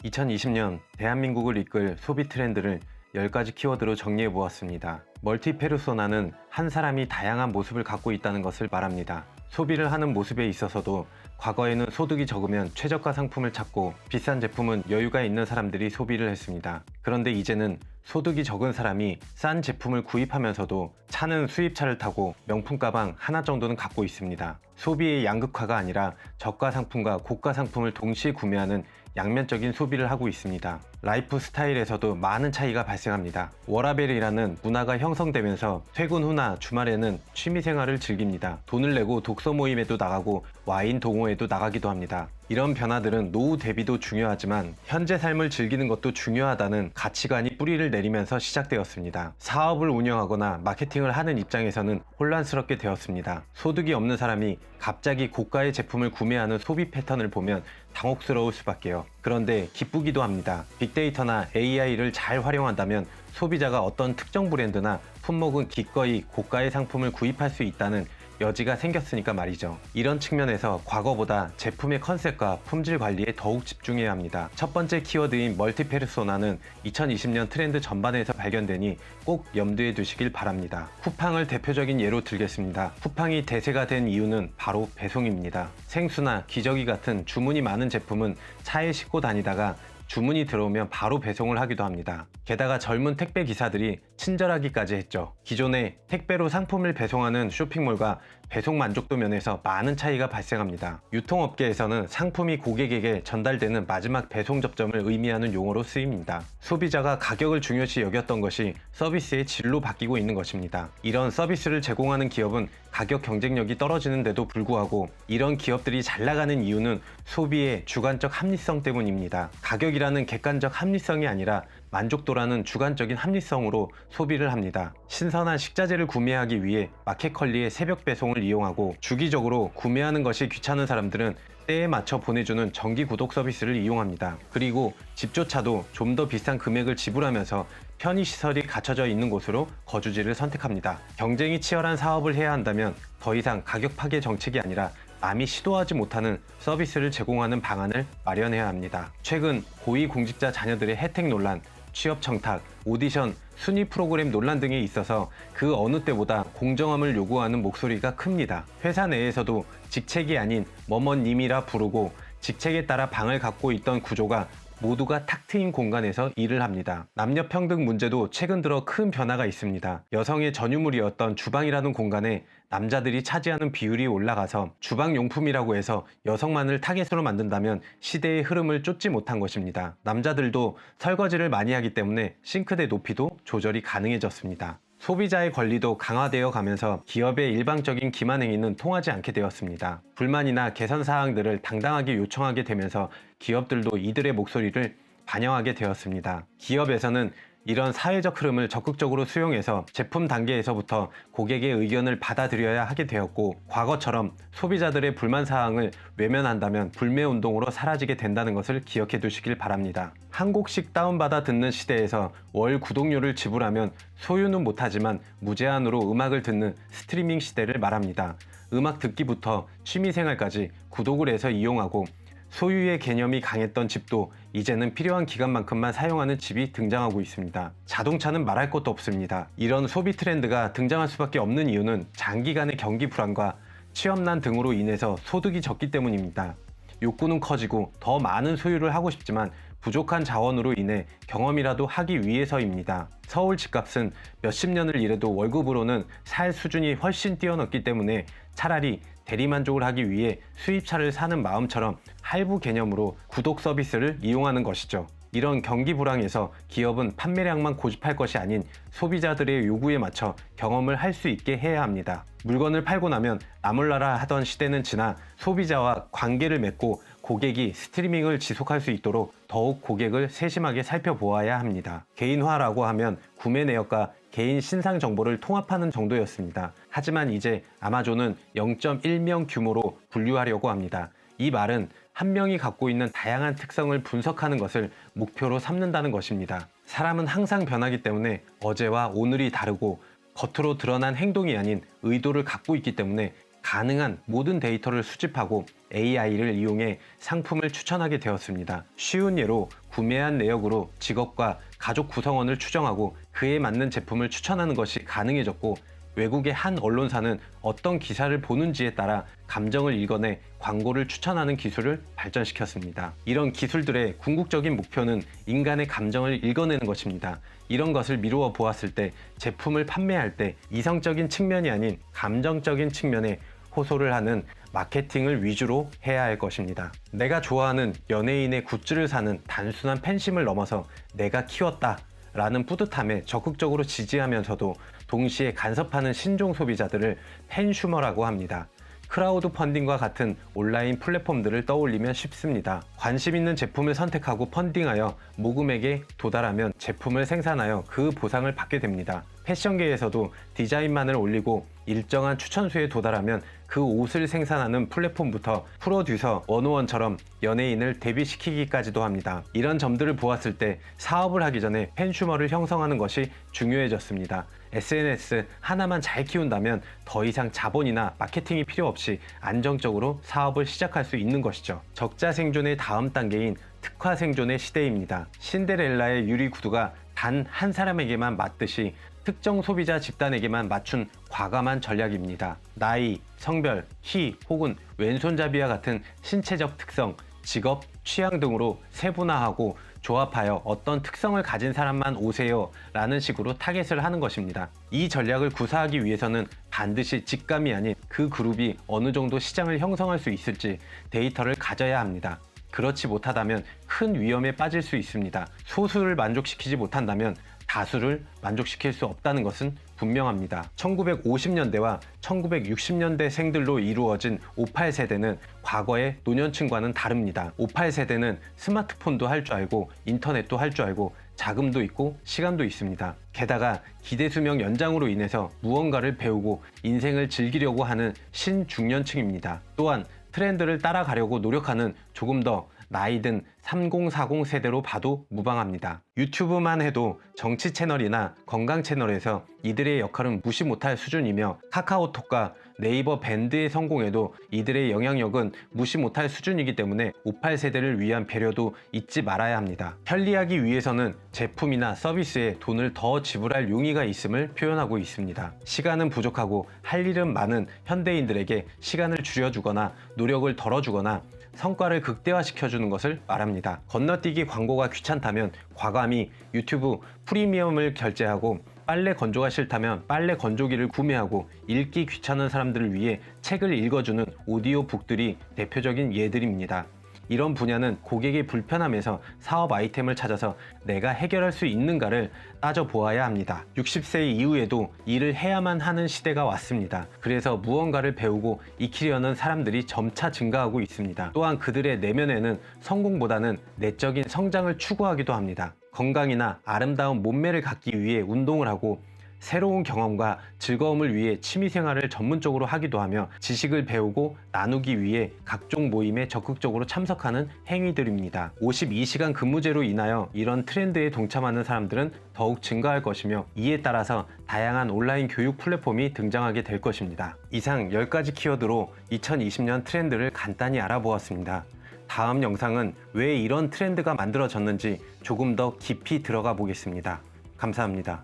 2020년 대한민국을 이끌 소비 트렌드를 10가지 키워드로 정리해 보았습니다. 멀티페르소나는 한 사람이 다양한 모습을 갖고 있다는 것을 말합니다. 소비를 하는 모습에 있어서도 과거에는 소득이 적으면 최저가 상품을 찾고 비싼 제품은 여유가 있는 사람들이 소비를 했습니다. 그런데 이제는 소득이 적은 사람이 싼 제품을 구입하면서도 차는 수입차를 타고 명품 가방 하나 정도는 갖고 있습니다. 소비의 양극화가 아니라 저가 상품과 고가 상품을 동시에 구매하는 양면적인 소비를 하고 있습니다. 라이프 스타일에서도 많은 차이가 발생합니다. 워라밸이라는 문화가 형성되면서 퇴근 후나 주말에는 취미생활을 즐깁니다. 돈을 내고 독서 모임에도 나가고 와인 동호회도 나가기도 합니다. 이런 변화들은 노후 대비도 중요하지만 현재 삶을 즐기는 것도 중요하다는 가치관이 뿌리를 내리면서 시작되었습니다. 사업을 운영하거나 마케팅을 하는 입장에서는 혼란스럽게 되었습니다. 소득이 없는 사람이 갑자기 고가의 제품을 구매하는 소비 패턴을 보면 당혹스러울 수밖에요. 그런데 기쁘기도 합니다. 빅데이터나 AI를 잘 활용한다면 소비자가 어떤 특정 브랜드나 품목은 기꺼이 고가의 상품을 구입할 수 있다는 여지가 생겼으니까 말이죠. 이런 측면에서 과거보다 제품의 컨셉과 품질 관리에 더욱 집중해야 합니다. 첫 번째 키워드인 멀티페르소나는 2020년 트렌드 전반에서 발견되니 꼭 염두에 두시길 바랍니다. 쿠팡을 대표적인 예로 들겠습니다. 쿠팡이 대세가 된 이유는 바로 배송입니다. 생수나 기저귀 같은 주문이 많은 제품은 차에 싣고 다니다가 주문이 들어오면 바로 배송을 하기도 합니다. 게다가 젊은 택배 기사들이 친절하기까지 했죠. 기존에 택배로 상품을 배송하는 쇼핑몰과 배송 만족도 면에서 많은 차이가 발생합니다. 유통업계에서는 상품이 고객에게 전달되는 마지막 배송 접점을 의미하는 용어로 쓰입니다. 소비자가 가격을 중요시 여겼던 것이 서비스의 질로 바뀌고 있는 것입니다. 이런 서비스를 제공하는 기업은 가격 경쟁력이 떨어지는데도 불구하고 이런 기업들이 잘 나가는 이유는 소비의 주관적 합리성 때문입니다. 가격이라는 객관적 합리성이 아니라 만족도라는 주관적인 합리성으로 소비를 합니다. 신선한 식자재를 구매하기 위해 마켓컬리의 새벽 배송을 이용하고 주기적으로 구매하는 것이 귀찮은 사람들은 때에 맞춰 보내주는 정기 구독 서비스를 이용합니다. 그리고 집조차도 좀 더 비싼 금액을 지불하면서 편의시설이 갖춰져 있는 곳으로 거주지를 선택합니다. 경쟁이 치열한 사업을 해야 한다면 더 이상 가격 파괴 정책이 아니라 남이 시도하지 못하는 서비스를 제공하는 방안을 마련해야 합니다. 최근 고위공직자 자녀들의 혜택 논란, 취업 청탁, 오디션, 순위 프로그램 논란 등에 있어서 그 어느 때보다 공정함을 요구하는 목소리가 큽니다. 회사 내에서도 직책이 아닌 뭐뭐님이라 부르고 직책에 따라 방을 갖고 있던 구조가 모두가 탁 트인 공간에서 일을 합니다. 남녀 평등 문제도 최근 들어 큰 변화가 있습니다. 여성의 전유물이었던 주방이라는 공간에 남자들이 차지하는 비율이 올라가서 주방용품이라고 해서 여성만을 타겟으로 만든다면 시대의 흐름을 쫓지 못한 것입니다. 남자들도 설거지를 많이 하기 때문에 싱크대 높이도 조절이 가능해졌습니다. 소비자의 권리도 강화되어 가면서 기업의 일방적인 기만 행위는 통하지 않게 되었습니다. 불만이나 개선 사항들을 당당하게 요청하게 되면서 기업들도 이들의 목소리를 반영하게 되었습니다. 기업에서는 이런 사회적 흐름을 적극적으로 수용해서 제품 단계에서부터 고객의 의견을 받아들여야 하게 되었고, 과거처럼 소비자들의 불만 사항을 외면한다면 불매운동으로 사라지게 된다는 것을 기억해 두시길 바랍니다. 한 곡씩 다운받아 듣는 시대에서 월 구독료를 지불하면 소유는 못하지만 무제한으로 음악을 듣는 스트리밍 시대를 말합니다. 음악 듣기부터 취미생활까지 구독을 해서 이용하고, 소유의 개념이 강했던 집도 이제는 필요한 기간만큼만 사용하는 집이 등장하고 있습니다. 자동차는 말할 것도 없습니다. 이런 소비 트렌드가 등장할 수밖에 없는 이유는 장기간의 경기 불안과 취업난 등으로 인해서 소득이 적기 때문입니다. 욕구는 커지고 더 많은 소유를 하고 싶지만 부족한 자원으로 인해 경험이라도 하기 위해서입니다. 서울 집값은 몇십 년을 일해도 월급으로는 살 수준이 훨씬 뛰어넘기 때문에 차라리 대리만족을 하기 위해 수입차를 사는 마음처럼 할부 개념으로 구독 서비스를 이용하는 것이죠. 이런 경기 불황에서 기업은 판매량만 고집할 것이 아닌 소비자들의 요구에 맞춰 경험을 할 수 있게 해야 합니다. 물건을 팔고 나면 나몰라라 하던 시대는 지나 소비자와 관계를 맺고 고객이 스트리밍을 지속할 수 있도록 더욱 고객을 세심하게 살펴보아야 합니다. 개인화라고 하면 구매 내역과 개인 신상 정보를 통합하는 정도였습니다. 하지만 이제 아마존은 0.1명 규모로 분류하려고 합니다. 이 말은 한 명이 갖고 있는 다양한 특성을 분석하는 것을 목표로 삼는다는 것입니다. 사람은 항상 변하기 때문에 어제와 오늘이 다르고 겉으로 드러난 행동이 아닌 의도를 갖고 있기 때문에 가능한 모든 데이터를 수집하고 AI를 이용해 상품을 추천하게 되었습니다. 쉬운 예로 구매한 내역으로 직업과 가족 구성원을 추정하고 그에 맞는 제품을 추천하는 것이 가능해졌고, 외국의 한 언론사는 어떤 기사를 보는지에 따라 감정을 읽어내 광고를 추천하는 기술을 발전시켰습니다. 이런 기술들의 궁극적인 목표는 인간의 감정을 읽어내는 것입니다. 이런 것을 미루어 보았을 때 제품을 판매할 때 이성적인 측면이 아닌 감정적인 측면에 호소를 하는 마케팅을 위주로 해야 할 것입니다. 내가 좋아하는 연예인의 굿즈를 사는 단순한 팬심을 넘어서 내가 키웠다 라는 뿌듯함에 적극적으로 지지하면서도 동시에 간섭하는 신종 소비자들을 팬슈머라고 합니다. 크라우드 펀딩과 같은 온라인 플랫폼들을 떠올리면 쉽습니다. 관심 있는 제품을 선택하고 펀딩하여 모금액에 도달하면 제품을 생산하여 그 보상을 받게 됩니다. 패션계에서도 디자인만을 올리고 일정한 추천수에 도달하면 그 옷을 생산하는 플랫폼부터 프로듀서 원오원처럼 연예인을 데뷔시키기까지도 합니다. 이런 점들을 보았을 때 사업을 하기 전에 팬슈머를 형성하는 것이 중요해졌습니다. SNS 하나만 잘 키운다면 더 이상 자본이나 마케팅이 필요 없이 안정적으로 사업을 시작할 수 있는 것이죠. 적자 생존의 다음 단계인 특화 생존의 시대입니다. 신데렐라의 유리 구두가 단 한 사람에게만 맞듯이 특정 소비자 집단에게만 맞춘 과감한 전략입니다. 나이, 성별, 키 혹은 왼손잡이와 같은 신체적 특성, 직업, 취향 등으로 세분화하고 조합하여 어떤 특성을 가진 사람만 오세요 라는 식으로 타겟을 하는 것입니다. 이 전략을 구사하기 위해서는 반드시 직감이 아닌 그 그룹이 어느 정도 시장을 형성할 수 있을지 데이터를 가져야 합니다. 그렇지 못하다면 큰 위험에 빠질 수 있습니다. 소수를 만족시키지 못한다면 다수를 만족시킬 수 없다는 것은 분명합니다. 1950년대와 1960년대 생들로 이루어진 58세대는 과거의 노년층과는 다릅니다. 58세대는 스마트폰도 할 줄 알고 인터넷도 할 줄 알고 자금도 있고 시간도 있습니다. 게다가 기대수명 연장으로 인해서 무언가를 배우고 인생을 즐기려고 하는 신중년층입니다. 또한 트렌드를 따라가려고 노력하는 조금 더 나이든 3040 세대로 봐도 무방합니다. 유튜브만 해도 정치 채널이나 건강 채널에서 이들의 역할은 무시 못할 수준이며, 카카오톡과 네이버 밴드의 성공에도 이들의 영향력은 무시 못할 수준이기 때문에 58세대를 위한 배려도 잊지 말아야 합니다. 편리하기 위해서는 제품이나 서비스에 돈을 더 지불할 용의가 있음을 표현하고 있습니다. 시간은 부족하고 할 일은 많은 현대인들에게 시간을 줄여주거나 노력을 덜어주거나 성과를 극대화시켜주는 것을 말합니다. 건너뛰기 광고가 귀찮다면 과감히 유튜브 프리미엄을 결제하고, 빨래 건조가 싫다면 빨래 건조기를 구매하고, 읽기 귀찮은 사람들을 위해 책을 읽어주는 오디오북들이 대표적인 예들입니다. 이런 분야는 고객의 불편함에서 사업 아이템을 찾아서 내가 해결할 수 있는가를 따져보아야 합니다. 60세 이후에도 일을 해야만 하는 시대가 왔습니다. 그래서 무언가를 배우고 익히려는 사람들이 점차 증가하고 있습니다. 또한 그들의 내면에는 성공보다는 내적인 성장을 추구하기도 합니다. 건강이나 아름다운 몸매를 갖기 위해 운동을 하고, 새로운 경험과 즐거움을 위해 취미생활을 전문적으로 하기도 하며, 지식을 배우고 나누기 위해 각종 모임에 적극적으로 참석하는 행위들입니다. 52시간 근무제로 인하여 이런 트렌드에 동참하는 사람들은 더욱 증가할 것이며, 이에 따라서 다양한 온라인 교육 플랫폼이 등장하게 될 것입니다. 이상 10가지 키워드로 2020년 트렌드를 간단히 알아보았습니다. 다음 영상은 왜 이런 트렌드가 만들어졌는지 조금 더 깊이 들어가 보겠습니다. 감사합니다.